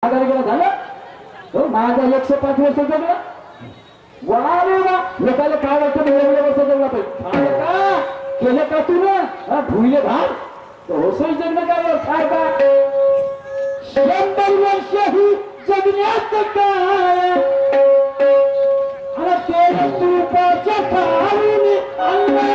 आगारी गेला झालं हो माझा 105 वर्ष जगला वारे वा लोकांना काय वाटतं वेगवेगळ्या वर्ष जगला पाहिजे का केलं का तू ना भुईले भार तर होसोई जगणं काय काय का 100 वर्ष ही जगण्यात काय आणि ते तुपाच्या खाली अन्न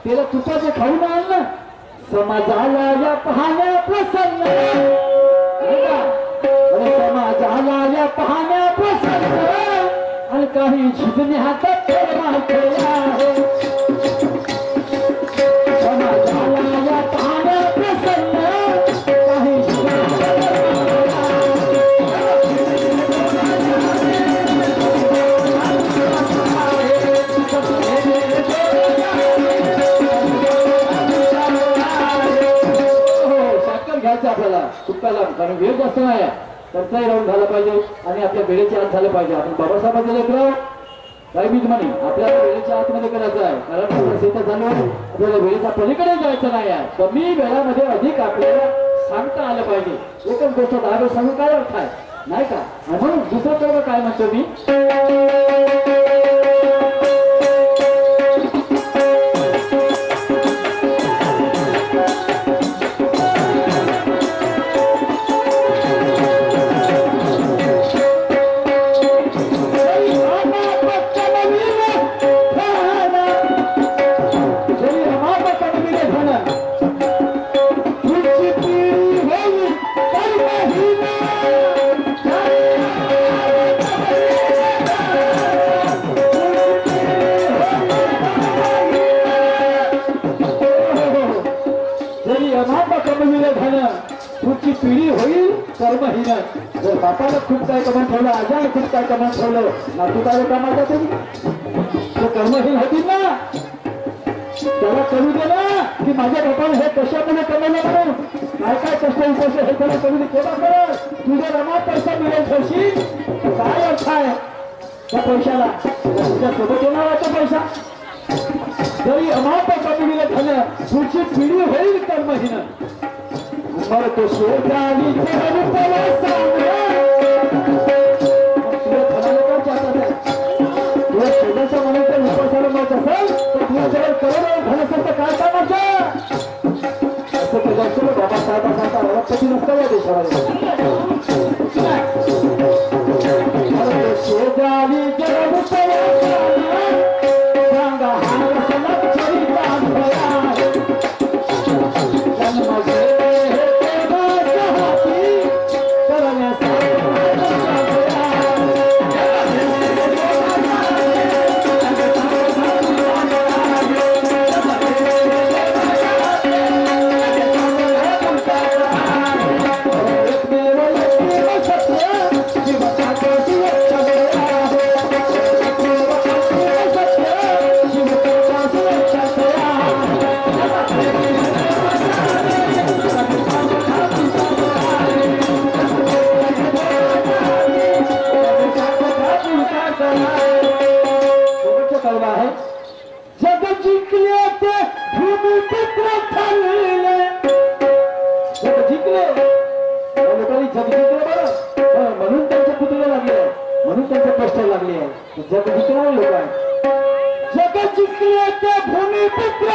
तेला तुपाचे खाऊन आणलं समाजाला या पाहण्या प्रसन्न समाजाला या पाहण्या प्रसन्न आणि काही झिजणे हातात आहे समाजाला या पाहण्या प्रसन्न काही आपल्याला चुकायला कारण वेळ जास्त नाही खर्चही राहून झाला पाहिजे आणि आपल्या वेळेच्या आत झालं पाहिजे आपण बाबासाहेबांचं लेकरं काही बीज म्हणे आपल्याला वेळेच्या आतमध्ये करायचं आहे कारण प्रसिद्ध झालं आपल्याला वेळेच्या पलीकडे जायचं नाही आहे कमी वेळामध्ये अधिक आपल्याला सांगता आलं पाहिजे एकच गोष्ट 10 वेळ सांगून काय अर्थ आहे नाही का म्हणून दुसरं सर्व काय म्हणतो मी पुढची पिढी होईल कर्महीन जर बापाला खूप काय कमान ठेवलं आजाने खूप काय कमान ठेवलं नातू काय कामाचा ते कर्महीन होतील ना त्याला करू दे ना की माझ्या बापाने हे कशामुळे कमवलं म्हणून काय काय कष्ट उपास हे त्याला करू दे केव्हा कर तुझा रमा पैसा मिळेल ठेवशील काय अर्थ आहे त्या पैशाला तुझ्या सोबत येणार आहे पैसा जरी अमाप कमविले झालं पुढची पिढी होईल कर्महीन मर तो शेजारी तेरे पला सामने तुझ्या धनाला काय चाहतात आहे तुझ्या शेजारच्या मनात उपासाला मत असेल तर तुझ्या जवळ करोड धन असेल तर काय कामाचं असं तुझ्या असतो बाबा साहेब अरबपती नसतं या देशामध्ये मर तो शेजारी तेरे पला सामने सांगा हा कसला चरिता आहे जन्म म्हणून त्यांच्या पुतळ्या लागले म्हणून त्यांचे कष्ट लागले जग जिंकणारे लोक आहेत जग जिंकले ते भूमिपुत्र